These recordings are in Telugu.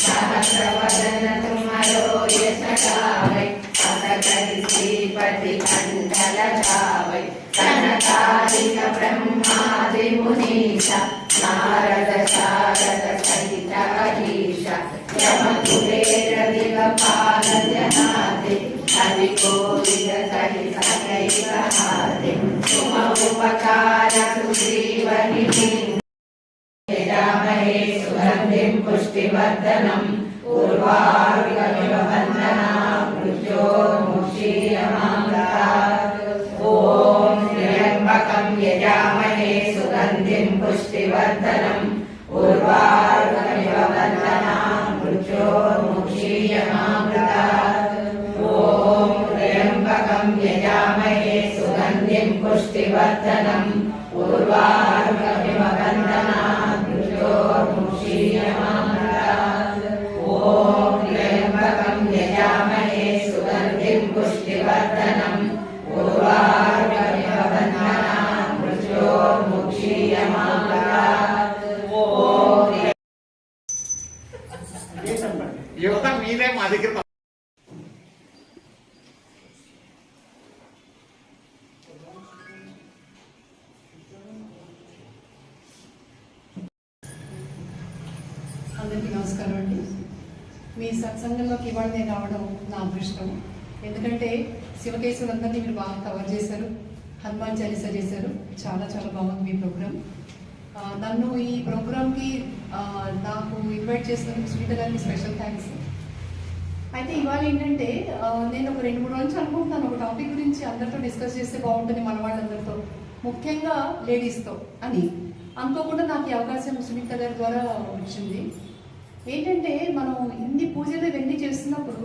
सहस्रवदन तुम्हारो यश गावै असकल श्रीपति कंडल गावै सनकादिक ब्रह्मादि मुनीषा नारद शारद सहित अहीशा यम कुबेर दिगपाल जनादि हरि कोविद सहित कैकहादि तुम उपकार सुग्रीवनिधि यजामहे सुगन्धिं पुष्टिवर्धनम् उर्वारुकमिव बन्धनान् मृत्योर्मुक्षीयमामृतात् ॐ त्र्यम्बकं यजामहे सुगन्धिं पुष्टिवर्धनम् उर्वारुकमिव बन्धनान् मृत्योर्मुक्षीयमामृतात् ॐ त्र्यम्बकं यजामहे सुगन्धिं पुष्टिवर्धनम् उर्वारुकमिव बन्धनान् मृत्योर्मुक्षीयमामृतात् ॐ त्र्यम्बकं यजामहे सुगन्धिं पुष्टिवर्धनम् उर्वारुकमिव बन्धनान् मृत्योर्मुक्षीयमामृतात् యువత మీదే మా దగ్గర అందరికీ నమస్కారం అండి. మీ సత్సంగంలోకి ఇవాళ నేను రావడం నా అదృష్టం. ఎందుకంటే శివకేశవులందరినీ మీరు బాగా కవర్ చేశారు, హనుమాన్ చాలీసా చేశారు. చాలా చాలా బాగుంది మీ ప్రోగ్రామ్. నన్ను ఈ ప్రోగ్రామ్కి నాకు ఇన్వైట్ చేసినందుకు సునీత గారికి స్పెషల్ థ్యాంక్స్. అయితే ఇవాళ ఏంటంటే నేను ఒక 2-3 రోజులు అనుకుంటున్నాను ఒక టాపిక్ గురించి అందరితో డిస్కస్ చేస్తే బాగుంటుంది, మన వాళ్ళందరితో, ముఖ్యంగా లేడీస్తో అని. అనుకోకుండా నాకు ఈ అవకాశం సునీత గారి ద్వారా వచ్చింది. ఏంటంటే మనం ఇన్ని పూజలు ఇవన్నీ చేస్తున్నప్పుడు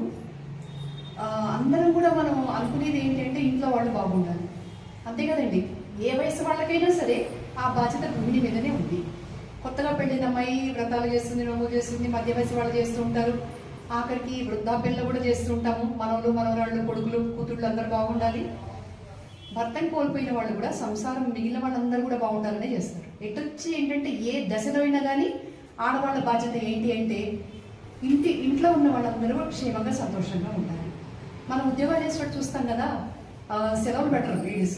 అందరం కూడా మనం అనుకునేది ఏంటంటే ఇంట్లో వాళ్ళు బాగుండాలి, అంతే కదండి. ఏ వయసు వాళ్ళకైనా సరే ఆ బాధ్యత గృహిణి మీదనే ఉంది. కొత్తగా పెళ్ళిన అమ్మాయి వ్రతాలు చేస్తుంది, నోములు చేస్తుంది, మధ్య వయసు వాళ్ళు చేస్తూ ఉంటారు, ఆఖరికి వృద్ధాప్యంలో కూడా చేస్తూ ఉంటాము. మనవలు మనవరాళ్ళు కొడుకులు కూతుళ్ళు అందరూ బాగుండాలి. భర్తను కోల్పోయిన వాళ్ళు కూడా సంసారం మిగిలిన వాళ్ళందరూ కూడా బాగుండాలనే చేస్తారు. ఎటొచ్చి ఏంటంటే ఏ దశలో అయినా కానీ ఆడవాళ్ళ బాధ్యత ఏంటి అంటే ఇంట్లో ఉన్న వాళ్ళందరూ క్షేమంగా సంతోషంగా ఉండాలి. మనం ఉద్యోగాలు చేసినట్టు చూస్తాం కదా, సెలవులు పెట్టరు లేడీస్.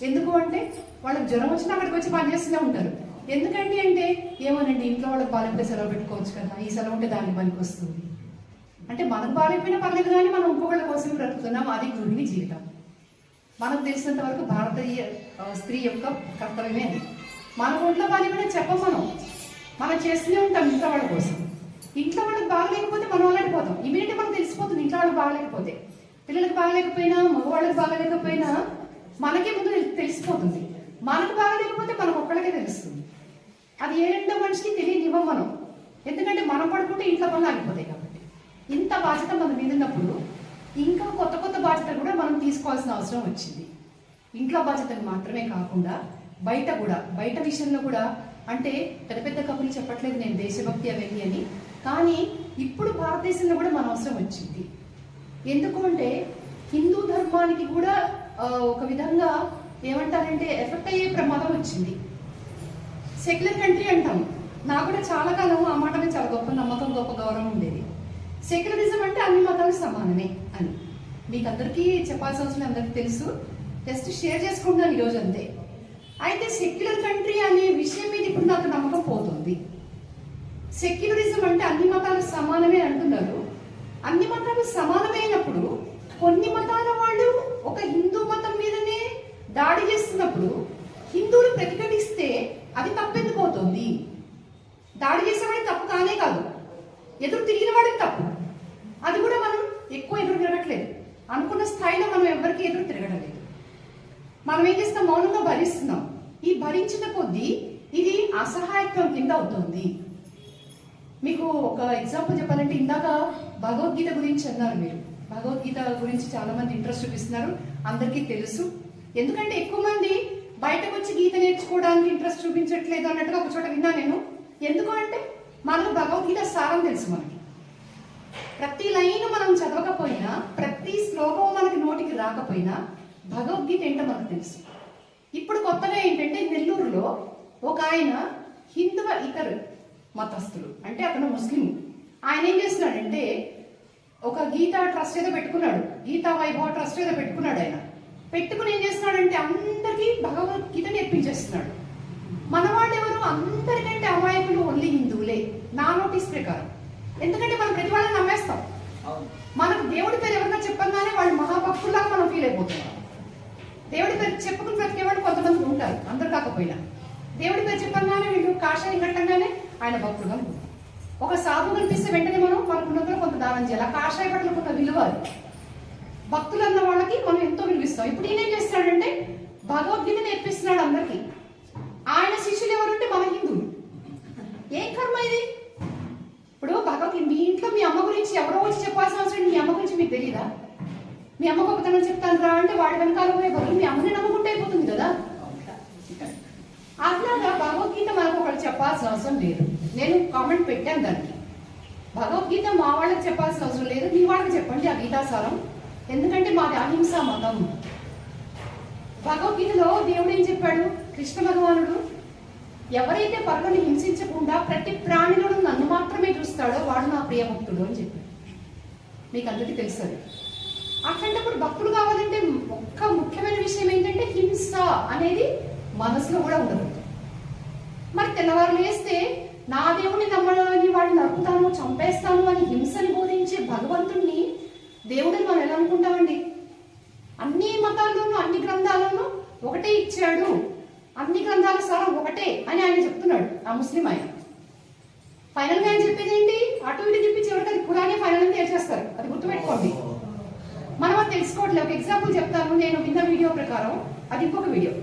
ఎందుకు అంటే వాళ్ళకి జ్వరం వచ్చినా అక్కడికి వచ్చి పనిచేస్తూనే ఉంటారు. ఎందుకండి అంటే ఏమోనండి ఇంట్లో వాళ్ళకి బాగాలేకపోతే సెలవు పెట్టుకోవచ్చు కదా, ఈ సెలవు ఉంటే దానికి పనికి వస్తుంది అంటే మనకు బాగాలేకపోయినా పర్లేదు కానీ మనం ఇంకొకళ్ళ కోసం బ్రతుకుతున్నాం. అది గృహిణి జీవితం. మనకు తెలిసినంత వరకు భారతీయ స్త్రీ యొక్క కర్తవ్యమే అది. మన ఒంట్లో బాగాలేకపోయినా చెప్పం, మనం చేస్తూనే ఉంటాం ఇంట్లో వాళ్ళ కోసం. ఇంట్లో వాళ్ళకి బాగలేకపోతే మనం అలాంటిపోతాం. ఇమీడియట్గా మనకు తెలిసిపోతుంది ఇంట్లో వాళ్ళకి బాగలేకపోతే. పిల్లలకు బాగలేకపోయినా మగవాళ్ళకి బాగలేకపోయినా మనకే ముందు తెలిసిపోతుంది. మనకు బాగలేకపోతే మనకు ఒక్కళ్ళకే తెలుస్తుంది. అది ఏ రెండో మనిషికి తెలియనివ్వం మనం, ఎందుకంటే మనం పడుకుంటే ఇంట్లో పనులు ఆగిపోతాయి కాబట్టి. ఇంత బాధ్యత మన మీద ఉన్నప్పుడు ఇంకా కొత్త కొత్త బాధ్యతలు కూడా మనం తీసుకోవాల్సిన అవసరం వచ్చింది. ఇంట్లో బాధ్యతలు మాత్రమే కాకుండా బయట విషయంలో కూడా, అంటే పెద్ద పెద్ద కబుర్లు చెప్పట్లేదు నేను దేశభక్తి అవన్నీ అని, కానీ ఇప్పుడు భారతదేశంలో కూడా మన అవసరం వచ్చింది. ఎందుకు అంటే హిందూ ధర్మానికి కూడా ఒక విధంగా ఏమంటారంటే ఎఫెక్ట్ అయ్యే ప్రమాదం వచ్చింది. సెక్యులర్ కంట్రీ అంటాము. నాకు కూడా చాలా కాలం ఆ మాట మీద చాలా గొప్ప నమ్మకం, గొప్ప గౌరవం ఉండేది. సెక్యులరిజం అంటే అన్ని మతాలు సమానమే అని మీకు అందరికీ చెప్పాల్సిన అవసరం అందరికీ తెలుసు. జస్ట్ షేర్ చేసుకుంటున్నాను ఈరోజు అంతే. అయితే సెక్యులర్ కంట్రీ అనే విషయం మీద ఇప్పుడు నాకు నమ్మకం పోతుంది. సెక్యులరిజం అంటే అన్ని మతాలు సమానమే అంటున్నారు. అన్ని మతాలు సమానమైనప్పుడు కొన్ని మతాల వాళ్ళు ఒక హిందూ మతం మీదనే దాడి చేస్తున్నప్పుడు హిందువులు ప్రతిఘటిస్తే అది తప్పెందుకు అవుతుంది? దాడి చేసేవాడికి తప్పు కానే కాదు, ఎదురు తిరిగిన వాడికి తప్పు. అది కూడా మనం ఎక్కువ ఎదురు తిరగట్లేదు, అనుకున్న స్థాయిలో మనం ఎవరికి ఎదురు తిరగడం లేదు. మనం ఏం చేస్తాం, మౌనంగా భరిస్తున్నాం. ఈ భరించిన కొద్దీ ఇది అసహాయత్వం కింద అవుతుంది. మీకు ఒక ఎగ్జాంపుల్ చెప్పాలంటే, ఇందాక భగవద్గీత గురించి అన్నారు మీరు. భగవద్గీత గురించి చాలా మంది ఇంట్రెస్ట్ చూపిస్తున్నారు, అందరికీ తెలుసు. ఎందుకంటే ఎక్కువ మంది బయటకు వచ్చి గీత నేర్చుకోవడానికి ఇంట్రెస్ట్ చూపించట్లేదు అన్నట్టుగా ఒక చోట విన్నా నేను. ఎందుకు అంటే మనకు భగవద్గీత సారం తెలుసు. మనకి ప్రతి లైన్ మనం చదవకపోయినా, ప్రతి శ్లోకం మనకి నోటికి రాకపోయినా భగవద్గీత ఏంటో మనకు తెలుసు. ఇప్పుడు కొత్తగా ఏంటంటే నెల్లూరులో ఒక ఆయన ఇతరు మతస్థులు, అంటే అతను ముస్లిం. ఆయన ఏం చేస్తున్నాడంటే ఒక గీతా ట్రస్ట్ ఏదో పెట్టుకున్నాడు, గీతా వైభవ ట్రస్ట్ ఏదో పెట్టుకున్నాడు. ఆయన పెట్టుకుని ఏం చేస్తున్నాడంటే అందరికీ భగవద్గీత నేర్పించేస్తున్నాడు. మన వాళ్ళు ఎవరు? అందరికంటే అమాయకులు ఓన్లీ హిందువులే నా నోటీస్ ప్రకారం. ఎందుకంటే మనం ప్రతి వాళ్ళని నమ్మేస్తాం. మనకు దేవుడి పేరు ఎవరన్నా చెప్పగానే వాళ్ళు మహాభక్తుల్లాగా మనం ఫీల్ అయిపోతున్నాం. దేవుడి పేరు చెప్పుకుని బ్రతికేవాళ్ళు కొంతమంది ఉంటారు, అందరు కాకపోయినా. దేవుడి పేరు చెప్పగానే వీళ్ళు కాషాయం కట్టంగానే ఆయన భక్తులుగా ఉంటారు. ఒక సాధు కనిపిస్తే వెంటనే మనం మనకున్నదో కొంత దానం చేయాలి. ఆ కాషాయ బట్టలకు ఉన్న విలువ అది. భక్తులు అన్న వాళ్ళకి మనం ఎంతో విలువిస్తాం. ఇప్పుడు ఈయన ఏం చేస్తున్నాడంటే భగవద్గీత నేర్పిస్తున్నాడు అందరికీ. ఆయన శిష్యులు ఎవరంటే మన హిందువులు. ఏం కర్మ ఇది? ఇప్పుడు భగవద్గీత మీ ఇంట్లో మీ అమ్మ గురించి ఎవరో వచ్చి చెప్పాల్సిన అవసరం, మీ అమ్మ గురించి మీకు తెలియదా? మీ అమ్మ గొప్పతనం చెప్తాను రా అంటే వాడి వెనకాల పోయే బదులు మీ అమ్మని నమ్ముకుంటే అయిపోతుంది కదా. అట్లాగా భగవద్గీత మనకు ఒకటి చెప్పాల్సిన అవసరం లేదు. నేను కామెంట్ పెట్టాను దానికి. భగవద్గీత మా వాళ్ళకి చెప్పాల్సిన అవసరం లేదు, మీ వాళ్ళకి చెప్పండి ఆ గీతాసారం. ఎందుకంటే మాది అహింసా మతం. భగవద్గీతలో దేవుడు ఏం చెప్పాడు? కృష్ణ భగవానుడు ఎవరైతే పరులను హింసించకుండా ప్రతి ప్రాణిలోనూ నన్ను మాత్రమే చూస్తాడో వాడు నా ప్రియభక్తుడు అని చెప్పాడు. మీకు అందరికీ తెలుసు. అట్లాంటప్పుడు భక్తులు కావాలంటే ఒక్క ముఖ్యమైన విషయం ఏంటంటే హింస అనేది మనసులో కూడా ఉండదు. మరి తెల్లవారు లేస్తే నా దేవుని నమ్మడాన్ని వాడిని నరుకుతాను, చంపేస్తాను అని హింసని బోధించే భగవంతుణ్ణి దేవుడిని మనం ఎలా అనుకుంటామండి? అన్ని మతాల్లోనూ అన్ని గ్రంథాల్లోనూ ఒకటే ఇచ్చాడు, అన్ని గ్రంథాల సారం ఒకటే అని ఆయన చెప్తున్నాడు. ఆ ముస్లిం ఆయన ఫైనల్ గా ఆయన చెప్పేది ఏంటి? అటు ఇటు చెప్పి చివరికి అది ఖురానే ఫైనల్ అని తేల్చేస్తారు. అది గుర్తుపెట్టుకోండి. మనం అది తెలుసుకోవట్లేదు. ఒక ఎగ్జాంపుల్ చెప్తాను. నేను విన్న వీడియో ప్రకారం, అది ఇంకొక వీడియో.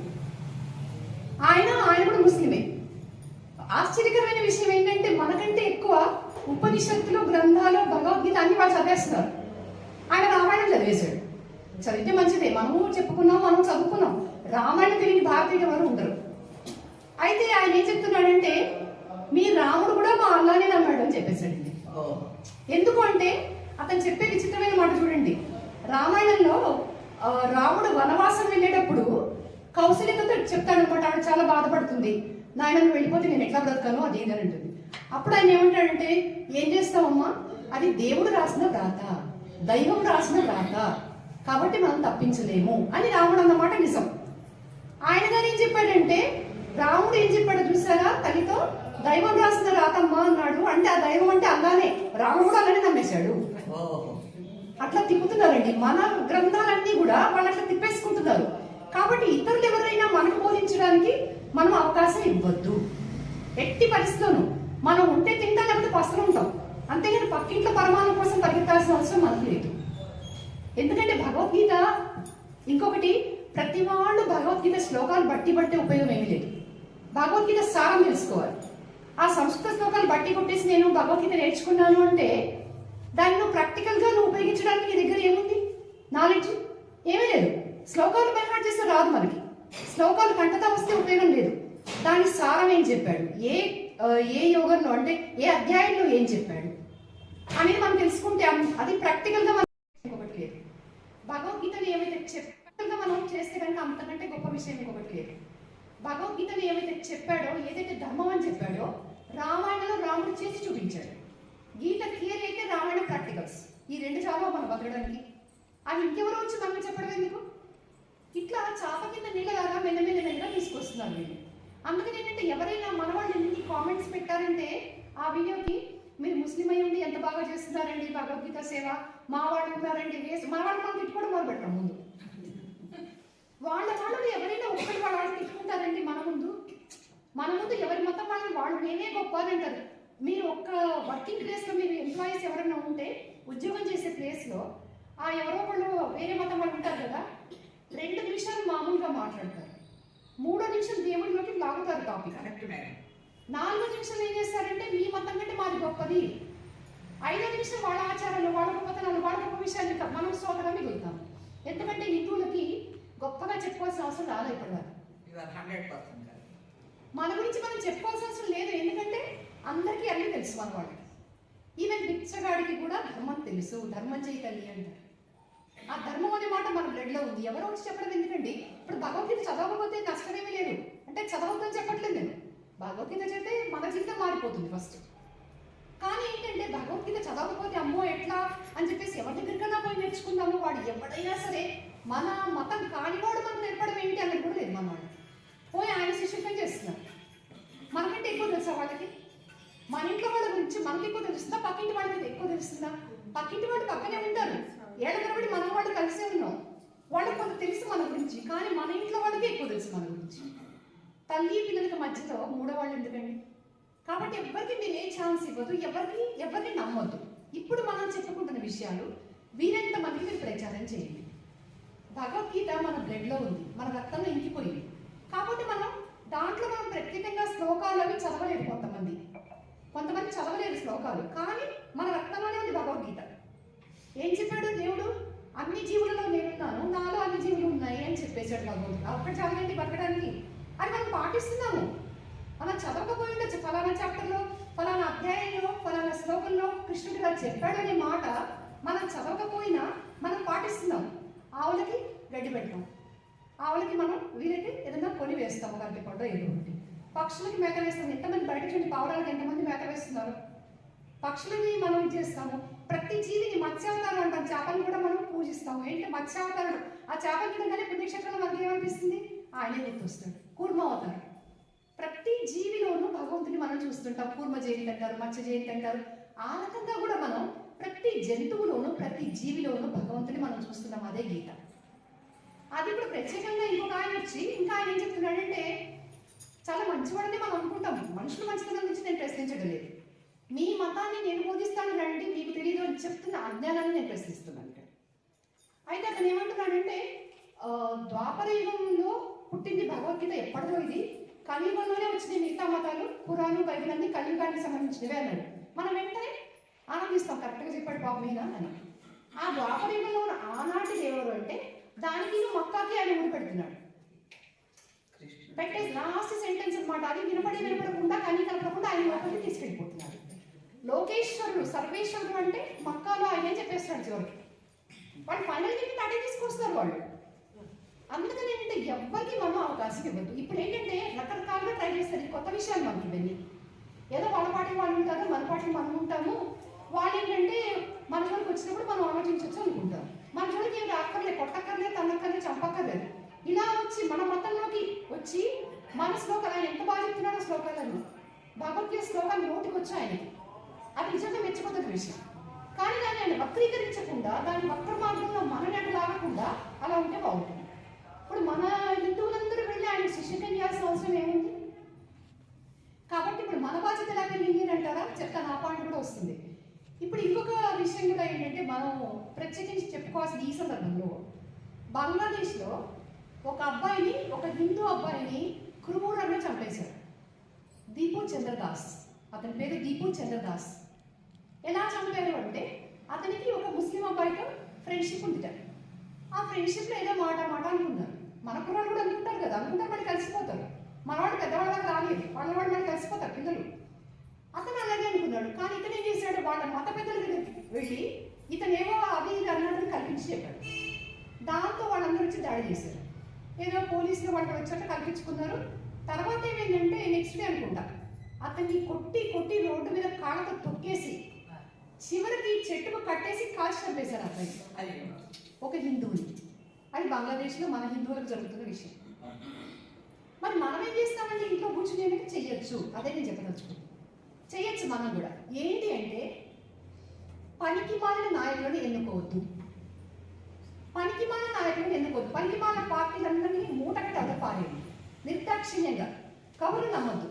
ఆయన కూడా ముస్లిమే. ఆశ్చర్యకరమైన విషయం ఏంటంటే మనకంటే ఎక్కువ ఉపనిషత్తులు, గ్రంథాలు, భగవద్గీత అన్ని వాళ్ళు చదివేస్తున్నారు. ఆయన రామాయణం చదివేశాడు. చదివితే మంచిదే, మనము చెప్పుకున్నాం, మనం చదువుకున్నాం. రామాయణం తెలియని భారతీయులు ఎవరు ఉండరు. అయితే ఆయన ఏం చెప్తున్నాడంటే మీ రాముడు కూడా మా అల్లానే నమ్మాడు అని చెప్పేశాడండి. ఎందుకు అంటే అతను చెప్పే విచిత్రమైన మాట చూడండి. రామాయణంలో రాముడు వనవాసం వెళ్ళేటప్పుడు కౌశల్యతో చెప్తాడనమాట. ఆవిడ చాలా బాధపడుతుంది, నాయన నువ్వు వెళ్ళిపోతే నేను ఎట్లా బ్రతకాను అది అని అంటుంది. అప్పుడు ఆయన ఏమంటాడంటే ఏం చేస్తావమ్మా, అది దేవుడు రాసిన వ్రాత, దైవం రాసిన వ్రాత, కాబట్టి మనం తప్పించలేము అని రాముడు అన్నమాట నిజం. ఆయన గారు ఏం చెప్పాడంటే రాముడు ఏం చెప్పాడో చూసారా, తల్లితో దైవం రాసిన రాతమ్మా అన్నాడు. అంటే ఆ దైవం అంటే అల్లానే, రాముడు కూడా అలానే నమ్మేశాడు. అట్లా తిప్పుతున్నారండి మన గ్రంథాలన్నీ కూడా, వాళ్ళు అట్లా తిప్పేసుకుంటున్నారు. కాబట్టి ఇతరులు ఎవరైనా మనకు బోధించడానికి మనం అవకాశం ఇవ్వద్దు. ఎట్టి పరిస్థితులను మనం ఉంటే తింటా, లేకపోతే పస్తులు ఉంటాం. అంతేగాని పక్కింట్లో పరమాణం కోసం పరిగెత్తాల్సిన అవసరం మనకు లేదు. ఎందుకంటే భగవద్గీత ఇంకొకటి, ప్రతి వాళ్ళు భగవద్గీత శ్లోకాలు బట్టి ఉపయోగం ఏమీ లేదు. భగవద్గీత సారం తెలుసుకోవాలి. ఆ సంస్కృత శ్లోకాలు బట్టి కొట్టేసి నేను భగవద్గీత నేర్చుకున్నాను అంటే దాన్ని నువ్వు ప్రాక్టికల్గా నువ్వు ఉపయోగించడానికి నీ దగ్గర ఏముంది? నాలెడ్జ్ ఏమీ లేదు. శ్లోకాలు బైహార్ట్ చేస్తే రాదు మనకి. శ్లోకాలు కంటతా వస్తే ఉపయోగం లేదు. దాని సారం ఏం చెప్పాడు, ఏ యోగంలో అంటే ఏ అధ్యాయంలో ఏం చెప్పాడు అనేది మనం తెలుసుకుంటే అది ప్రాక్టికల్గా మనం ఇంకొకటి లేదు. భగవద్గీతను ఏమైతే చెప్పాడుగా మనం చేస్తే కనుక అంతకంటే గొప్ప విషయం ఇంకొకటి లేదు. భగవద్గీతను ఏమైతే చెప్పాడో, ఏదైతే ధర్మం అని చెప్పాడో రామాయణంలో రాముడు చేసి చూపించాడు. గీత థియరీ అయితే, రామాయణ ప్రాక్టికల్స్. ఈ రెండు చాలా మనం బతకడానికి. అది ఇంకెవరో వచ్చి మనకు చెప్పడం ఎందుకు? ఇట్లా చాప కింద నీళ్ళలాగా మెల్లమెల్లగా తీసుకొస్తున్నారు వీళ్ళు. అందుకని ఏంటంటే ఎవరైనా మన వాళ్ళు ఎన్ని కామెంట్స్ పెట్టారంటే ఆ వీడియోకి, మీరు ముస్లిం అయి ఉండి ఎంత బాగా చేస్తున్నారండి భగవద్గీత సేవ, మా వాళ్ళు ఉన్నారండి వేస్ట్, మన వాళ్ళు మనం తిట్టుకోవడం మొదలు పెట్టాం. ముందు వాళ్ళు ఎవరైనా ఒక్కటి వాళ్ళు తిట్టుకుంటారండి మన ముందు ఎవరి మతం వాళ్ళు నేనే గొప్ప అని అంటారు. మీరు ఒక్క వర్కింగ్ ప్లేస్లో మీరు ఎంప్లాయీస్ ఎవరైనా ఉంటే, ఉద్యోగం చేసే ప్లేస్లో ఆ ఎవరో వాళ్ళు వేరే మతం వాళ్ళు ఉంటారు కదా, 2 నిమిషాలు మామూలుగా మాట్లాడతారు, 3వ నిమిషం దేవుడిలోకి లాగుతారు టాపిక్. 4వ నిమిషం ఏం చేస్తారంటే మీ మతం కంటే మాది గొప్పది, 5వ నిమిషం వాళ్ళ ఆచారాలు, వాళ్ళ గొప్పతనాలు, వాళ్ళ గొప్ప విషయాన్ని మనం సోదరం మిగులుతాం. ఎందుకంటే హిందువులకి గొప్పగా చెప్పుకోవాల్సిన అవసరం రాదు. ఇప్పుడు మన గురించి మనం చెప్పుకోవాల్సిన అవసరం లేదు. ఎందుకంటే అందరికీ అన్నీ తెలుసు మన వాళ్ళకి. ఈవెన్ బిచ్చగాడికి కూడా ధర్మం తెలుసు. ధర్మం చేయి తల్లి అంటారు. ఆ ధర్మం అనే మాట మన బ్లడ్లో ఉంది. ఎవరో వచ్చి చెప్పడం ఎందుకండి? ఇప్పుడు భగవద్గీత చదవకపోతే నష్టమేమీ లేదు అంటే చదవద్దని చెప్పట్లేదు నేను. భగవద్గీత చదివితే మన జీవితం మారిపోతుంది ఫస్ట్. కానీ ఏంటంటే భగవద్గీత చదవకపోతే అమ్మో ఎట్లా అని చెప్పేసి ఎవరి దగ్గరికన్నా పోయి నేర్చుకుందాము. వాడు ఎవడైనా సరే మన మతం కానివాడు మనకు నేర్పడం ఏంటి అన్నది కూడా లేదు. మన వాళ్ళు పోయి ఆయన శిష్యులపై చేస్తున్నారు. మనకంటే ఎక్కువ తెలుసా వాళ్ళకి? మన ఇంట్లో వాళ్ళ గురించి మనకి ఎక్కువ తెలుస్తుందా, పక్కింటి వాళ్ళకి ఎక్కువ తెలుస్తుందా? పక్కింటి వాళ్ళు పక్కనే ఉంటారు, ఏళ్ళ తరబడి మనం వాళ్ళు కలిసే ఉన్నాం, వాళ్ళకి కొంత తెలుసు మన గురించి. కానీ మన ఇంట్లో వాళ్ళకి ఎక్కువ తెలుసు మన గురించి. తల్లి పిల్లలకి మధ్యలో మూడో వాళ్ళు ఎందుకండి? కాబట్టి ఎవరికి మీరు ఏ ఛాన్స్ ఇవ్వద్దు, ఎవరిని నమ్మొద్దు. ఇప్పుడు మనం చెప్పుకుంటున్న విషయాలు వీరంత మందికి మీరు ప్రచారం చేయండి. భగవద్గీత మన బ్లడ్లో ఉంది, మన రక్తంలో ఇంకిపోయింది. కాబట్టి దాంట్లో మనం ప్రత్యేకంగా శ్లోకాలు అవి చదవలేదు. కొంతమంది చదవలేదు శ్లోకాలు, కానీ మన రక్తంలోనే ఉంది భగవద్గీత. ఏం చెప్పాడు దేవుడు? అన్ని జీవులలో నేనున్నాను, నాలో అన్ని జీవులు ఉన్నాయి అని చెప్పేశాడు భగవంతుడు. అక్కడ చదవండి బతకడానికి. అది మనం పాటిస్తున్నాము. మనం చదవకపోయి ఉండొచ్చు, ఫలానా చాప్టర్లో, ఫలానా అధ్యాయంలో, ఫలానా శ్లోకంలో కృష్ణుడు గారు చెప్పాడు అనే మాట మనం చదవకపోయినా మనం పాటిస్తున్నాం. ఆవులకి గడ్డి పెడతాం, ఆవులకి మనం వీరికి ఏదైనా కొని వేస్తాము, గడ్డి పండు ఏదో ఒకటి. పక్షులకి మేత వేస్తాము. ఎంతమంది బయట చూడండి, పావురాలకి ఎంతమంది మేత వేస్తున్నారు. పక్షులని మనం ఇది చేస్తాము. ప్రతి జీవిని మత్స్యావతారం అంటాం. చేపలను కూడా మనం పూజిస్తాము. ఏంటి మత్స్యావతారుడు? ఆ చేపలు చూడగానే పుణ్యక్షేత్రంలో మనకి ఏమనిపిస్తుంది? ఆయనే గుర్తొస్తాడు. కూర్మావతారం. ప్రతి జీవిలోనూ భగవంతుని మనం చూస్తుంటాం. కూర్మ జయంతి అంటారు, మత్స్య జయంతి అంటారు. ఆ రకంగా కూడా మనం ప్రతి జంతువులోనూ ప్రతి జీవిలోనూ భగవంతుని మనం చూస్తున్నాం. అదే గీత. అది ఇప్పుడు ప్రత్యేకంగా ఇంకొక ఆయన వచ్చి ఇంకా ఆయన ఏం చెప్తున్నాడంటే, చాలా మంచివాడని మనం అనుకుంటాము. మనుషులు మంచితనం గురించి నేను ప్రశ్నించడం లేదు. మీ మతాన్ని నేను బోధిస్తాను రండి, మీకు తెలియదు అని చెప్తున్న అజ్ఞానాన్ని నేను ప్రశ్నిస్తున్నాను ఇక్కడ. అయితే అతను ఏమంటున్నాడంటే, ద్వాపర యుగంలో పుట్టింది భగవద్గీత, ఎప్పటిదో ఇది కలియుగంలోనే వచ్చింది. మిగతా మతాలు పురాణం బైబిల్ అన్ని కలియుగానికి సంబంధించినవే అన్నాడు. మనం వెంటనే ఆనందిస్తాం, కరెక్ట్గా చెప్పాడు బాబు మీద అని. ఆ ద్వాపర యుగంలో ఉన్న ఆనాటి దేవుడు అంటే దానికి మక్కాకి ఆయన ఊరు పెడుతున్నాడు. పెట్టే లాస్ట్ సెంటెన్స్ అనమాట. అది వినపడకుండా కానీ కలపకుండా ఆయన లోపలికి తీసుకెళ్ళిపోతున్నాడు. లోకేశ్వరుడు సర్వేశ్వరుడు అంటే మక్కాలో ఆయన చెప్పేస్తున్నాడు చివరికి. వాళ్ళు ఫైనల్కి అటే తీసుకొస్తారు వాళ్ళు. అందుకని ఏంటంటే ఎవరికి మనం అవకాశం ఇవ్వద్దు. ఇప్పుడు ఏంటంటే రకరకాలుగా ట్రై చేస్తారు కొత్త విషయాలు మనకి ఇవన్నీ. ఏదో వాళ్ళ పాటి వాళ్ళు ఉంటారు, మన పాటి మనం ఉంటాము. వాళ్ళు ఏంటంటే మన జోలికి వచ్చినప్పుడు మనం ఆలోచించవచ్చు అనుకుంటాం. మన జోలికి ఏం రాక్కర్లేదు, కొట్టక్కర్లేదు, తన్నక్కర్లేదు, చంపక్కర్లేదు. ఇలా వచ్చి మన మతంలోకి వచ్చి మన శ్లోకాలు ఆయన ఎంత బాగా చెప్తున్నాడో శ్లోకాలను, భగవద్గీత శ్లోకాలు నోటికి వచ్చి ఆయనకి అది నిజంగా మెచ్చుకోదగ్గ విషయం. కానీ దాన్ని ఆయన వక్రీకరించకుండా, దాని వక్ర మార్గంలో మనని లాగకుండా అలా ఉంటే బాగుంటుంది. ఇప్పుడు మన హిందువులందరూ వెళ్ళి ఆయన శిష్యుకం చేయాల్సిన అవసరం ఏముంది? కాబట్టి ఇప్పుడు మన బాధ్యత ఎలా కలిగింది అంటారా? చెప్తాను, ఆ పాయింట్ కూడా వస్తుంది. ఇప్పుడు ఇంకొక విషయం కూడా ఏంటంటే మనం ప్రత్యేకించి చెప్పుకోవాల్సిన ఈ సందర్భంలో, బంగ్లాదేశ్లో ఒక అబ్బాయిని, ఒక హిందూ అబ్బాయిని క్రూరంగా చంపేశారు. దీపు చంద్రదాస్, అతని పేరు దీపు చంద్రదాస్. ఎలా చంపారు అంటే అతనికి ఒక ముస్లిం అబ్బాయితో ఫ్రెండ్షిప్ ఉంది. ఆ ఫ్రెండ్షిప్లో ఏదో మాట అనుకున్నారు. మన కుర్రాళ్ళు కూడా అనుకుంటారు కదా, అనుకుంటారు, మళ్ళీ కలిసిపోతారు. మనవాడు పెద్దవాళ్ళకి రాలేదు, వాళ్ళవాడు మళ్ళీ కలిసిపోతారు పిల్లలు. అతను అలాగే అనుకున్నాడు. కానీ ఇతను ఏం చేశాడు? వాళ్ళ మత పెద్దల దగ్గరికి వెళ్ళి ఇతనేమో అవి ఇది అన్నాడని కల్పించి చెప్పాడు. దాంతో వాళ్ళందరూ వచ్చి దాడి చేశారు. ఏదో పోలీసులు వాళ్ళు వచ్చాక కల్పించుకున్నారు. తర్వాత ఏమైందంటే నెక్స్ట్ డే అనుకుంటా అతన్ని కొట్టి రోడ్డు మీద కాళ్ళతో తొక్కేసి చివరికి చెట్టుకు కట్టేసి కాల్చి చంపేశారు అతన్ని, ఒక హిందువుని. అది బంగ్లాదేశ్లో మన హిందువులకు జరుగుతున్న విషయం. మరి మనం ఏం చేస్తామంటే ఇంట్లో కూర్చుని చెయ్యొచ్చు. అదే నేను చెప్పదలుచుకున్నాను, చెయ్యొచ్చు మనం కూడా. ఏంటి అంటే పనికి మాలిన నాయకులను ఎన్నుకోవద్దు. పనికి మాలిన పార్టీలందరినీ మూటకట్టి అలా పారేయండి నిర్దాక్షిణ్యంగా. కబుర్లు నమ్మద్దు.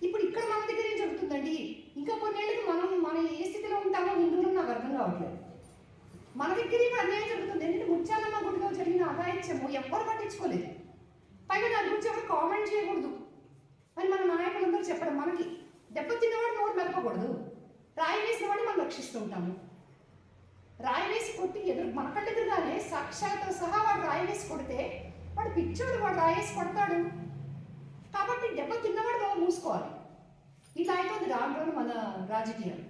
ఇప్పుడు ఇక్కడ మన దగ్గర ఏం జరుగుతుందండి? ఇంకా కొన్నేళ్ళకి మన ఏ స్థితిలో ఉంటామో హిందువులు నాకు అర్థం కావట్లేదు. మన దగ్గర ఇప్పుడు అన్యాయం జరుగుతుంది. ఎందుకంటే ముత్యాలమ్మ గుడిలో జరిగిన అఘాయిత్యము ఎవ్వరు పట్టించుకోలేదు. పైగా దాని గురించి ఎవరు కామెంట్ చేయకూడదు అని మన నాయకులందరూ చెప్పడం. మనకి దెబ్బతిన్నవాడు నోరు మెలపకూడదు. రాయి వేసిన వాడిని మనం రక్షిస్తూ ఉంటాము. రాయి వేసి కొట్టి మన కళ్ళెదురుగానే సాక్ష్యాలతో సహా వాడు రాయి వేసి కొడితే వాడు పిచ్చోడు, వాడు రాయి వేసి కొడతాడు. కాబట్టి దెబ్బ తిన్నవాడు మూసుకోవాలి. ఇలా అయిపోతుంది రాను మన రాజకీయాలు.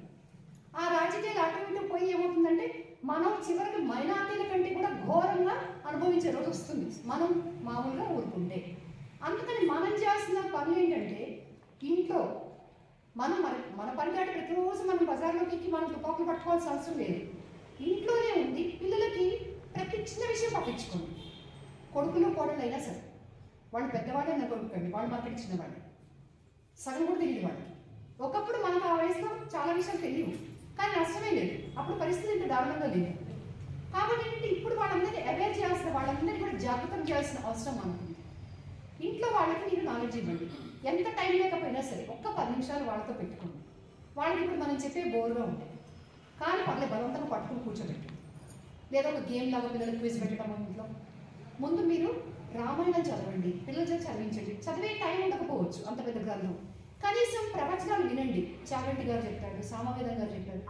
ఆ రాజకీయాలు అటు ఇటు పోయి ఏమవుతుందంటే మనం చివరికి మైనార్టీల కంటే కూడా ఘోరంగా అనుభవించే రోజు వస్తుంది మనం మామూలుగా ఊరుకుంటే. అందుకని మనం చేయాల్సిన పనులు ఏంటంటే ఇంట్లో మనం మన పరిగాటి ప్రతిరోజు మనం బజార్లోకి ఎక్కి మనం తుపాకులు పట్టుకోవాల్సిన అవసరం లేదు. ఇంట్లోనే ఉంది పిల్లలకి ప్రతి చిన్న విషయం పట్టించుకోండి. కొడుకులు కోడలు అయినా సరే వాళ్ళు పెద్దవాళ్ళే నా కొడుకండి, వాళ్ళు మనకి చిన్నవాళ్ళు, సగం కూడా తెలియదు వాళ్ళకి. ఒకప్పుడు మనకు ఆ వయసులో చాలా విషయాలు తెలియవు, కానీ నష్టమే లేదు. అప్పుడు పరిస్థితి ఇంత దారుణంగా లేదు. కాబట్టి ఏంటంటే ఇప్పుడు వాళ్ళందరినీ అవేర్ చేయాల్సిన, వాళ్ళందరినీ కూడా జాగ్రత్త చేయాల్సిన అవసరం అనుకుంది. ఇంట్లో వాళ్ళకి మీరు నాలెడ్జ్ ఇవ్వండి. ఎంత టైం లేకపోయినా సరే ఒక్క 10 నిమిషాలు వాళ్ళతో పెట్టుకోండి. వాళ్ళకి ఇప్పుడు మనం చెప్పే బోర్గా ఉంటాయి, కానీ వాళ్ళ బలవంతంగా పట్టుకుని కూర్చోబెట్టి లేదా ఒక గేమ్ లాగా పిల్లలకు క్విజ్ పెట్టడం ఇంట్లో. ముందు మీరు రామాయణం చదవండి, పిల్లల చేత చదివించండి. చదివే టైం ఉండకపోవచ్చు అంత పెద్ద గ్రంథం, కనీసం ప్రవచనాలు వినండి. చాగంటి గారు చెప్పాడు, సామవేదం గారు చెప్పాడు,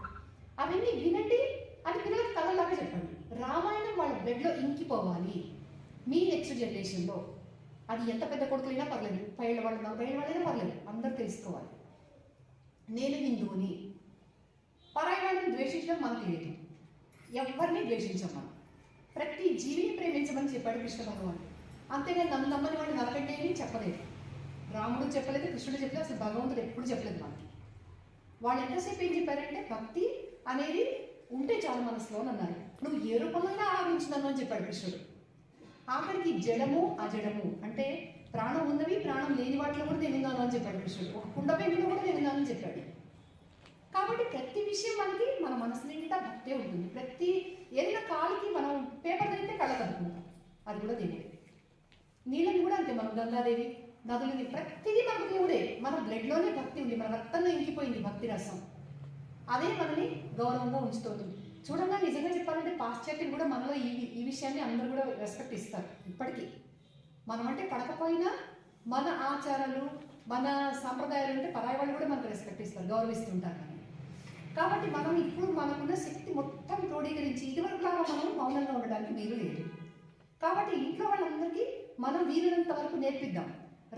అవన్నీ వినండి. అది పిల్లలకు కథలాగా చెప్పండి. రామాయణం వాళ్ళ బ్లడ్లో ఇంకిపోవాలి. మీ నెక్స్ట్ జనరేషన్లో అది ఎంత పెద్ద కొడుకులైనా పర్లేదు, 5 ఏళ్ళ వాళ్ళు 40 ఏళ్ళ వాళ్ళైనా పర్లేదు, అందరూ తెలుసుకోవాలి. నేను హిందువుని, పరాయి వాళ్ళని ద్వేషించడం మనకు లేదు. ఎవరిని ద్వేషించాం మనం. ప్రతి జీవిని ప్రేమించమని చెప్పాడు కృష్ణ భగవాన్. అంతేగాని నన్ను నమ్మని వాడిని నరకండి అని చెప్పలేదు. రాముడు చెప్పలేదు, కృష్ణుడు చెప్పలేదు, అసలు భగవంతుడు ఎప్పుడు చెప్పలేదు మనకి. వాళ్ళు ఎంతసేపు ఏం చెప్పారంటే భక్తి అనేది ఉంటే చాలా మనసులో అన్నారు. నువ్వు ఏ రూపంలో ఆరాధించినాను అని చెప్పాడు కృష్ణుడు. ఆఖరికి జడము అజడము అంటే ప్రాణం ఉన్నవి ప్రాణం లేని వాటిలో కూడా నేను ఉన్నాను అని చెప్పాడు కృష్ణుడు. ఒక కుండ పెంకులో కూడా నేను ఉన్నాను అని చెప్పాడు. కాబట్టి ప్రతి విషయం మనకి మన మనసు నిండా భక్తే ఉంటుంది. ప్రతి ఏదైనా కాలికి మనం పేపర్ అయితే కళ్ళ కలుపుకుంటాం, అది కూడా దేవుడే. నీళ్ళని కూడా అంతే, మనం గంగాదేవి నదులని ప్రతిదీ మనకు దేవుడే. మన బ్లడ్లోనే భక్తి ఉంది, మన రక్తంలో ఇంకిపోయింది భక్తి రసం. అదే మనని గౌరవంగా ఉంచుతుంది. చూడంగా నిజంగా చెప్పాలంటే పాశ్చాత్యం కూడా మనలో ఈ విషయాన్ని అందరూ కూడా రెస్పెక్ట్ ఇస్తారు ఇప్పటికీ. మనం అంటే పడకపోయినా మన ఆచారాలు మన సాంప్రదాయాలు అంటే పరాయి వాళ్ళు కూడా మనకు రెస్పెక్ట్ ఇస్తారు, గౌరవిస్తుంటారు. కాబట్టి మనం ఇప్పుడు మనకున్న శక్తి మొత్తం క్రోడీకరించి ఇదివరకులాగా మనం మౌనంగా ఉండడానికి వీలు లేదు. కాబట్టి ఇంట్లో వాళ్ళందరికీ మనం వీలున్నంత వరకు నేర్పిద్దాం.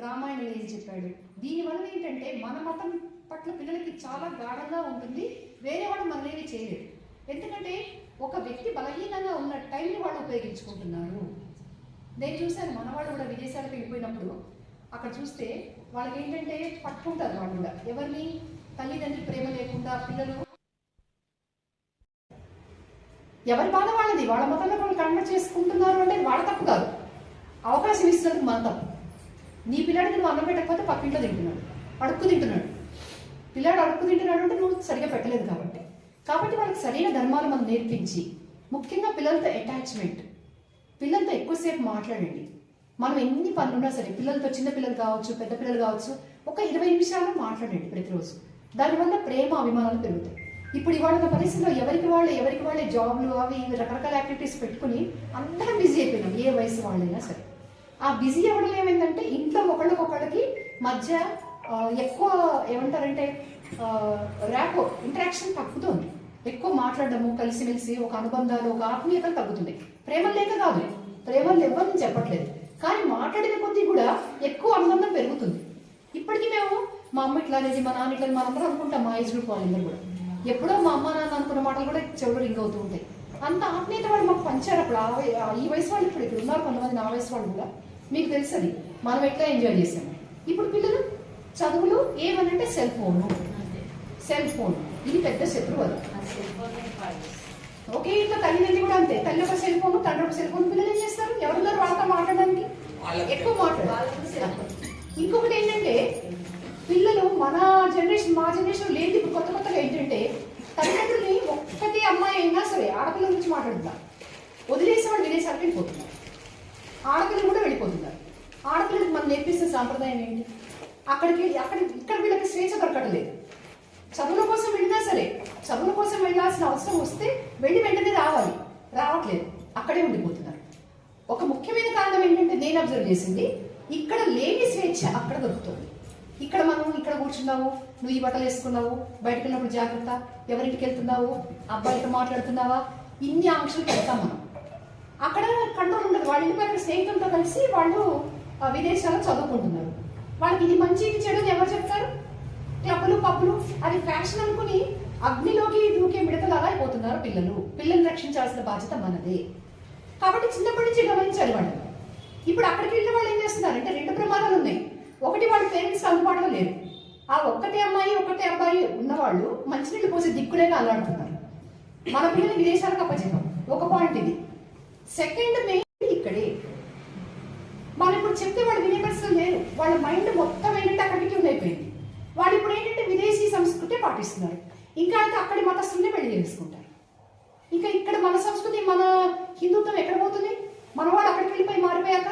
రామాయణం ఏం చెప్పాడు, దీనివల్ల ఏంటంటే మన మతం పట్ల పిల్లలకి చాలా గాఢంగా ఉంటుంది. వేరే వాళ్ళు మనల్ని చేయలేరు. ఎందుకంటే ఒక వ్యక్తి బలహీనంగా ఉన్న టైంని వాళ్ళు ఉపయోగించుకుంటున్నారు. నేను చూశాను, మన వాళ్ళు కూడా విదేశాలకు వెళ్ళిపోయినప్పుడు అక్కడ చూస్తే వాళ్ళకి ఏంటంటే పట్టుకుంటారు. వాళ్ళు కూడా ఎవరిని తల్లిదండ్రుల ప్రేమ లేకుండా పిల్లలు ఎవరి బాధ వాళ్ళది, వాళ్ళ మతంలో వాళ్ళు కన్వర్ట్ చేసుకుంటున్నారు అంటే వాళ్ళ తప్పు కాదు, అవకాశం ఇస్తున్నందుకు మన తప్పు. నీ పిల్లాడికి నువ్వు అన్నం పెట్టకపోతే పక్కింట్లో తింటున్నాడు, అడుక్కు తింటున్నాడు. పిల్లాడు అడుక్కు తింటున్నాడు అంటే నువ్వు సరిగా పెట్టలేదు కాబట్టి వాళ్ళకి సరైన ధర్మాలు మనం నేర్పించి, ముఖ్యంగా పిల్లలతో అటాచ్మెంట్, పిల్లలతో ఎక్కువసేపు మాట్లాడండి. మనం ఎన్ని పనులున్నా సరే పిల్లలతో, చిన్న పిల్లలు కావచ్చు పెద్ద పిల్లలు కావచ్చు, ఒక 20 నిమిషాలు మాట్లాడండి ప్రతిరోజు. దానివల్ల ప్రేమ అభిమానాలు పెరుగుతాయి. ఇప్పుడు ఇవాళ పరిస్థితిలో ఎవరికి వాళ్ళే జాబ్లు అవి ఇవి రకరకాల యాక్టివిటీస్ పెట్టుకుని అందరం బిజీ అయిపోయినాం, ఏ వయసు వాళ్ళైనా సరే. ఆ బిజీ అవ్వడం ఏమైందంటే ఇంట్లో ఒకళ్ళకి మధ్య ఎక్కువ ఏమంటారంటే ర్యాపో ఇంటరాక్షన్ తగ్గుతుంది. ఎక్కువ మాట్లాడడము, కలిసిమెలిసి ఒక అనుబంధాలు, ఒక ఆత్మీయతలు తగ్గుతుంది. ప్రేమలు లేక కాదు, ప్రేమలు లేవని చెప్పట్లేదు, కానీ మాట్లాడిన కొద్దీ కూడా ఎక్కువ అనుబంధం పెరుగుతుంది. ఇప్పటికీ మేము మా అమ్మ ఇట్లా అనేది, మా నాన్న ఇట్లా, మనందరం అనుకుంటాం, మా ఏజ్ గ్రూప్ వాళ్ళందరూ కూడా ఎప్పుడో మా అమ్మ నాన్న అనుకున్న మాటలు కూడా చెవులు రింగ్ అవుతూ ఉంటాయి. అంత ఆత్మీయత వాళ్ళు మాకు పంచారు. అప్పుడు ఈ వయసు వాళ్ళు ఇప్పుడు ఉన్నారు కొంతమంది, నా వయసు వాళ్ళు కూడా. మీకు తెలుసది మనం ఎట్లా ఎంజాయ్ చేసాము. ఇప్పుడు పిల్లలు చదువులు ఏమనంటే సెల్ ఫోన్ ఇది పెద్ద శత్రువు. అది ఒకే ఇంట్లో తల్లిదండ్రులు కూడా అంతే, తల్లి ఒక సెల్ ఫోన్ తండ్రి ఒక సెల్ ఫోన్. పిల్లలు ఏం చేస్తారు, ఎవరున్నారు వాళ్ళతో మాట్లాడడానికి, ఎక్కువ మాట్లాడారు. ఇంకొకటి ఏంటంటే పిల్లలు మా జనరేషన్ లేదు. ఇప్పుడు కొత్తగా ఏంటంటే తల్లిదండ్రులని ఒక్కటి అమ్మాయి అయినా సరే ఆడపిల్లల గురించి మాట్లాడుతున్నారు, వదిలేసి వాళ్ళు విదేశాలకు వెళ్ళిపోతున్నారు. ఆడపిల్లలు కూడా వెళ్ళిపోతున్నారు. ఆడపిల్లలకు మనం నేర్పిస్తున్న సాంప్రదాయం ఏంటి, ఇక్కడ వీళ్ళకి స్వేచ్ఛ దొరకట్లేదు. చదువుల కోసం వెళ్ళినా సరే, చదువుల కోసం వెళ్ళాల్సిన అవసరం వస్తే వెళ్ళి వెంటనే రావట్లేదు, అక్కడే ఉండిపోతున్నారు. ఒక ముఖ్యమైన కారణం ఏంటంటే నేను అబ్జర్వ్ చేసింది, ఇక్కడ లేని స్వేచ్ఛ అక్కడ దొరుకుతుంది. ఇక్కడ కూర్చున్నావు, నువ్వు ఈ బట్టలు వేసుకున్నావు, బయటకు వెళ్ళినప్పుడు జాగ్రత్త, ఎవరింటికి వెళ్తున్నావు, అబ్బాయితో మాట్లాడుతున్నావా, ఇన్ని ఆంక్షలు పెడతాం మనం. అక్కడ కంట్రోల్ ఉండదు. వాళ్ళ ఇంటి పైన స్నేహితులతో కలిసి వాళ్ళు విదేశాల్లో చదువుకుంటున్నారు. వాళ్ళకి ఇది మంచి ఇది చెడు ఎవరు చెప్తారు, క్లబ్బులు పబ్బులు అది ఫ్యాషన్ అనుకుని అగ్నిలోకి దూకే మిడతలాగా అయిపోతున్నారు పిల్లల్ని రక్షించాల్సిన బాధ్యత మనదే. కాబట్టి చిన్నప్పటి నుంచి గమనించాలి వాళ్ళు. ఇప్పుడు అక్కడికి వెళ్ళిన వాళ్ళు ఏం చేస్తున్నారంటే 2 ప్రమాదాలు ఉన్నాయి. ఒకటి, వాళ్ళ పేరెంట్స్ అందుబాటులో లేరు, ఆ ఒక్కటే అమ్మాయి ఒక్కటే అబ్బాయి ఉన్నవాళ్ళు మంచినీళ్ళు పోసే దిక్కులేక అల్లాడుతున్నారు. మన పిల్లల్ని విదేశాలకు అప్పచెప్పాం. ఒక పాయింట్ ఇది. సెకండ్ మెయిన్ ఇక్కడే మనం ఇప్పుడు చెప్తే వాళ్ళు వినే పరిస్థితులు లేరు. వాళ్ళ మైండ్ మొత్తం ఏంటంటే అక్కడికి ఉండిపోయింది. వాళ్ళు ఇప్పుడు ఏంటంటే విదేశీ సంస్కృతి పాటిస్తున్నారు. ఇంకా అయితే అక్కడి మతస్థుల్ని పెళ్లి చేసుకుంటారు. ఇంకా ఇక్కడ మన సంస్కృతి మన హిందుత్వం ఎక్కడ పోతుంది? మన వాళ్ళు అక్కడికి వెళ్ళిపోయి మారిపోయాక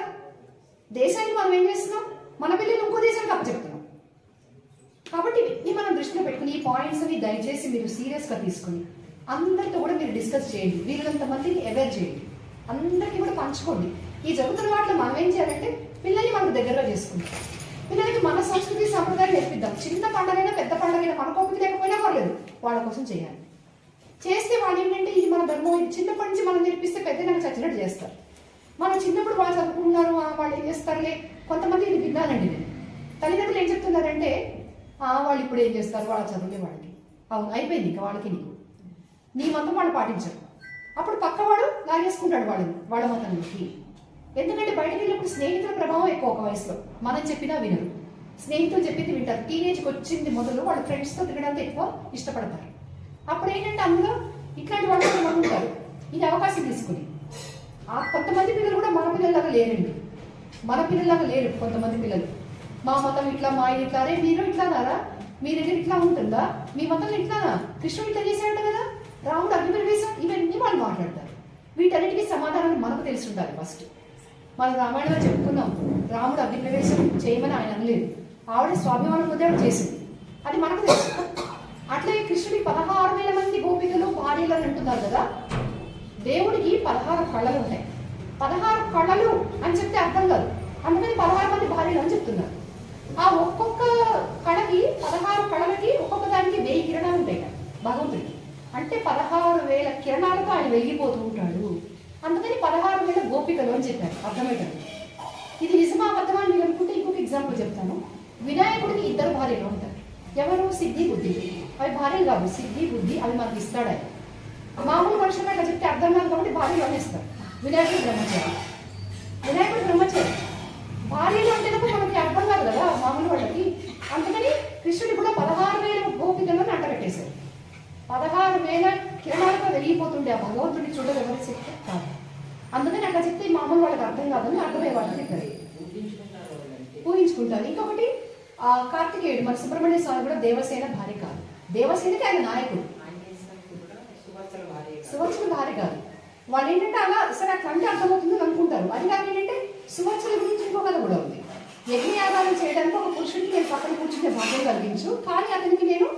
దేశానికి మనం ఏం చేస్తున్నాం? మన పిల్లలు ఇంకో దేశానికి అప్పచెప్తున్నాం. కాబట్టి ఇవన్నీ మనం దృష్టిలో పెట్టుకుని ఈ పాయింట్స్ అని దయచేసి మీరు సీరియస్గా తీసుకుని అందరితో కూడా మీరు డిస్కస్ చేయండి. వీళ్ళంత మందిని అవేర్ చేయండి. అందరికీ కూడా పంచుకోండి. ఈ జరుగుతున్న వాటిలో మనం ఏం చేయాలంటే పిల్లల్ని మనకు దగ్గరగా చేసుకుంటాం. పిల్లలకి మన సంస్కృతి సంప్రదాయం నేర్పిద్దాం. చిన్న పండుగైనా పెద్ద పండుగైనా మన కోపిక లేకపోయినా పర్లేదు, వాళ్ళ కోసం చేయాలి. చేస్తే వాళ్ళు ఏంటంటే ఇది మన ధర్మం, ఇది చిన్నప్పటి నుంచి మనం నేర్పిస్తే పెద్ద నాకు చచ్చినట్టు చేస్తారు. మనం చిన్నప్పుడు వాళ్ళు చదువుకున్నారు, వాళ్ళు ఏం చేస్తారులే. కొంతమంది ఇది విన్నానండి నేను. తల్లిదండ్రులు ఏం చెప్తున్నారంటే వాళ్ళు ఇప్పుడు ఏం చేస్తారు, వాళ్ళ చదువులే వాళ్ళకి. అవును, అయిపోయింది. ఇంకా వాళ్ళకి నీకు నీ మతం వాళ్ళు పాటించరు. అప్పుడు పక్కవాడు లాగేసుకుంటాడు వాళ్ళ మతంలోకి. ఎందుకంటే బయటకు వెళ్ళినప్పుడు స్నేహితుల ప్రభావం ఎక్కువ. ఒక వయసులో మనం చెప్పినా వినరు, స్నేహితులు చెప్పింది వింటారు. టీనేజ్కి వచ్చింది మొదలు వాళ్ళ ఫ్రెండ్స్తో తిరగడానికి ఎక్కువ ఇష్టపడతారు. అప్పుడు ఏంటంటే అందులో ఇట్లాంటి వాళ్ళు ఉంటారు. ఇది అవకాశం తీసుకుని కొంతమంది పిల్లలు కూడా మన పిల్లల్లాగా లేరండి. మన పిల్లల్లాగా లేరు కొంతమంది పిల్లలు. మా మతం ఇట్లా, మా ఇది ఇట్లా, రే మీరు ఇట్లానారా, మీ దగ్గర ఇట్లా ఉంటుందా, మీ మతంలో ఇట్లానా, కృష్ణుడు ఇట్లా చేశాడు కదా, రాముడు అగ్నిప్రవేశం, ఇవన్నీ వాళ్ళు మాట్లాడతారు. వీటన్నిటికీ సమాధానం మనకు తెలిసి ఉండాలి. ఫస్ట్ మన రామాయణంలో చెప్పుకున్నాం, రాముడు అగ్నిప్రవేశం చేయమని ఆయన అనలేదు, ఆవిడ స్వాభిమానం పొందాడు చేసింది, అది మనకు తెలుసు. అట్లే కృష్ణుడికి 16,000 మంది గోపికలు భార్యలు అని అంటున్నారు కదా. దేవుడికి 16 కళలు ఉంటాయి. 16 కళలు అని చెప్తే అర్థం కాదు, అందుకని 16 మంది భార్యలు అని చెప్తున్నారు. ఆ ఒక్కొక్క కళకి 16 కళలకి ఒక్కొక్క దానికి 1000 కిరణాలు ఉంటాయి భగవంతుడికి. అంటే 16,000 కిరణాలతో ఆయన వెలిగిపోతూ ఉంటాడు. అందుకని 16,000 గోపికలు అని చెప్పారు. అర్థమవుతుంది. ఇది నిజమా అబద్ధమా అని మీరు అనుకుంటే ఇంకొక ఎగ్జాంపుల్ చెప్తాను. వినాయకుడికి 2 భార్యలు ఉంటారు. ఎవరు? సిద్ధి, బుద్ధి. అవి భార్యలు కాదు, సిద్ధి బుద్ధి, అవి మనకి ఇస్తాడు ఆయన. మామూలు మనుషులు అట్లా చెప్తే అర్థం కాదు కాబట్టి భార్యలు అనేస్తారు. వినాయకుడు బ్రహ్మచారి, వినాయకుడు బ్రహ్మచారి. భార్యలు అంటే మనకి అర్థం కాదు కదా మామూలు వాళ్ళకి. అందుకని కృష్ణుడు కూడా 16,000 గోపికలను అంటగట్టేశారు. 16,000 కిరణాలతో వెలిగిపోతుండే ఆ భగవంతుడిని చూడడం ఎవరి శక్తి కాదు. అందుకని అట్లా చెప్తే మామూలు వాళ్ళకి అర్థం కాదని అర్థమయ్యే వాళ్ళకి ఇక్కడ ఊహించుకుంటారు. ఇంకొకటి కార్తికేయుడు, మన సుబ్రహ్మణ్య స్వామి కూడా దేవసేన భార్య కాదు. దేవసేనకి ఆయన నాయకుడు, సువత్సల భార్య కాదు. వాళ్ళు ఏంటంటే అలా సరే అట్లా అంటే అర్థమవుతుందని అనుకుంటారు. అది కాదు ఏంటంటే సువత్సల గురించి ఇంకో కథ కూడా ఉంది. యజ్ఞయాగాలు చేయడానికి ఒక పురుషుడికి నేను పక్కన కూర్చుంటే భార్య కలిగించు, కానీ అతనికి నేను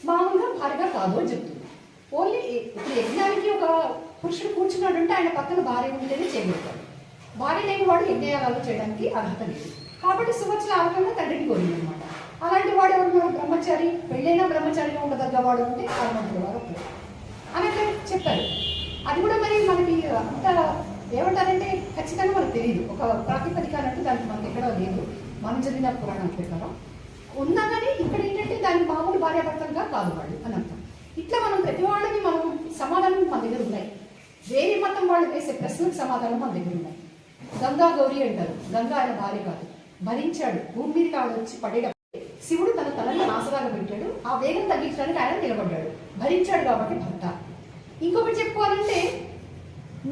మామూలుగా భార్యగా కాదు అని చెప్తుంది. ఓన్లీ ఇప్పుడు యజ్ఞానికి ఒక పురుషుడు కూర్చున్నాడు అంటే ఆయన పక్కన భార్య ఉంటేనే చేయగలుగుతాడు. భార్య లేని వాడు యజ్ఞయాగాలు చేయడానికి అర్హత లేదు. కాబట్టి సువత్సల ఆ రకంగా తండ్రిని కోరింది అనమాట. అలాంటి వాడు ఎవరు? బ్రహ్మచారి, పెళ్ళైనా బ్రహ్మచారిగా ఉండదగ్గ వాడు ఉంటే హనుమంతుడు వారు అని అట్లా చెప్పారు. అది కూడా మరి మనకి అంత ఏమంటారంటే ఖచ్చితంగా మనకు తెలియదు. ఒక ప్రాతిపదిక అన్నట్టు దానికి మనకి ఎక్కడా లేదు. మనం చదివిన పురాణం ప్రకారం ఉన్నా కానీ ఇక్కడ ఏంటంటే దానికి మామూలు భార్యాభర్తలుగా కాదు వాళ్ళు అని అర్థం. ఇట్లా మనం ప్రతి వాళ్ళని మనం సమాధానం మన దగ్గర ఉన్నాయి. వేరే మతం వాళ్ళు వేసే ప్రశ్నలకు సమాధానం మన దగ్గర ఉన్నాయి. గంగా గౌరీ అంటారు. గంగా ఆయన భార్య కాదు, భరించాడు. భూమి మీదకి ఆవిడ వచ్చి పడేటప్పుడు శివుడు తన తలని ఆసరాగా పెట్టాడు. ఆ వేగం తగ్గించడానికి ఆయన నిలబడ్డాడు, భరించాడు కాబట్టి భర్త. ఇంకొకటి చెప్పుకోవాలంటే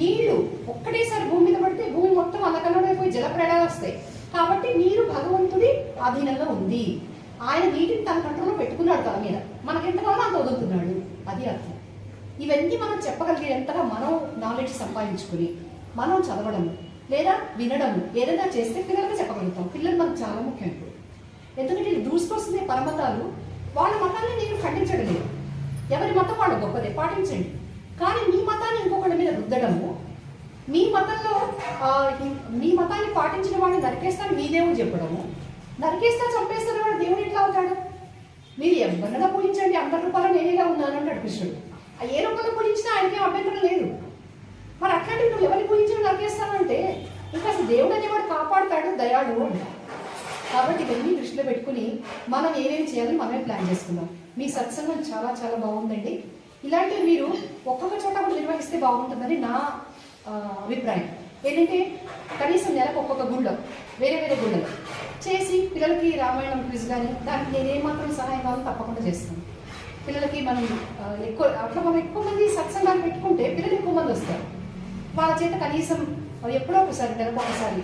నీళ్లు ఒక్కటేసారి భూమి మీద పడితే భూమి మొత్తం అల్లకల్లోనైపోయి జలప్రళయాలు వస్తాయి. కాబట్టి నీరు భగవంతుడి ఆధీనంలో ఉంది. ఆయన నీటిని తన కంట్రోల్లో పెట్టుకున్నాడు తన మీద. మనకెంత కావాలో అంత వదులుతున్నాడు. అది అర్థం. ఇవన్నీ మనం చెప్పగలిగేంతగా మనం నాలెడ్జ్ సంపాదించుకుని మనం చదవడము లేదా వినడము ఏదైనా చేస్తే పిల్లలకి చెప్పగలుగుతాం. పిల్లలు మనకు చాలా ముఖ్యం ఇప్పుడు. ఎందుకంటే దూసుకొస్తుంది పరమతాలు. వాళ్ళ మతాన్ని నేను ఖండించడం లేదు. ఎవరి మతం వాళ్ళు గొప్పదే, పాటించండి. కానీ మీ మతాన్ని ఇంకొకటి మీద రుద్దడము, మీ మతంలో మీ మతాన్ని పాటించిన వాడిని నరికేస్తాను మీ దేవుడు చెప్పడము, నరికేస్తా చంపేస్తాను వాడు దేవుడు ఎట్లా అవుతాడు? మీరు ఎవరినైనా పూజించండి, అందరి రూపాయలు నేనేగా ఉన్నాను అంటాడు కృష్ణుడు. ఏ రూపంలో పూజించినా ఆయనకేం అభ్యంతరం లేదు. మరి అట్లాంటి నువ్వు ఎవరిని పూజించడం నరికేస్తాను అంటే ఇంకా అసలు దేవుడు అనేవాడు కాపాడుతాడు, దయాడు అంటాడు. కాబట్టి ఇవన్నీ దృష్టిలో పెట్టుకుని మనం ఏమేమి చేయాలని మనమే ప్లాన్ చేసుకుందాం. మీ సత్సంగం చాలా చాలా బాగుందండి. ఇలాంటివి మీరు ఒక్కొక్క చోట కూడా నిర్వహిస్తే బాగుంటుందని నా అభిప్రాయం. ఏంటంటే కనీసం నెలకు ఒక్కొక్క గుళ్ళో వేరే వేరే గుళ్ళలో చేసి పిల్లలకి రామాయణం క్విజ్ కానీ దానికి నేనేమాత్రం సహాయం కావాలో తప్పకుండా చేస్తాను. పిల్లలకి మనం మనం ఎక్కువ మంది సత్సంగాలు పెట్టుకుంటే పిల్లలు ఎక్కువ మంది వస్తారు. వాళ్ళ చేత కనీసం ఎప్పుడో ఒకసారి నెలకు ఒకసారి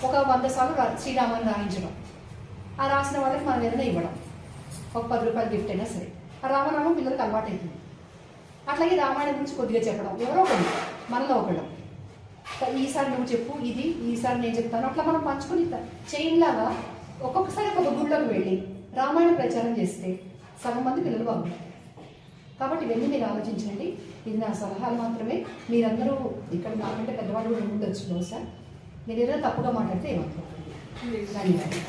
ఒక 100 సార్లు శ్రీరామాన్ని రాయించడం, ఆ రాసిన వాళ్ళకి మనం ఏదైనా ఇవ్వడం, ఒక 10 రూపాయలు గిఫ్ట్ అయినా సరే. ఆ రామనామం పిల్లలకి అలవాటు అవుతుంది. అట్లాగే రామాయణం గురించి కొద్దిగా చెప్పడం, ఎవరో ఒకళ్ళు మనలో ఒకళ్ళు, ఈసారి నువ్వు చెప్పు ఇది, ఈసారి నేను చెప్తాను, అట్లా మనం పంచుకొని చైన్ లాగా ఒక్కొక్కసారి ఒక గుడిలోకి వెళ్ళి రామాయణ ప్రచారం చేస్తే సగం మంది పిల్లలు బాగుంటారు. కాబట్టి ఇవన్నీ మీరు ఆలోచించండి. ఇది నా సలహాలు మాత్రమే. మీరందరూ ఇక్కడ నాకంటే పెద్దవాళ్ళు కూడా ఉండొచ్చు బహుశా. మీరు ఏదైనా తప్పుగా మాట్లాడితే ఏమనుకోండి. ధన్యవాదాలు.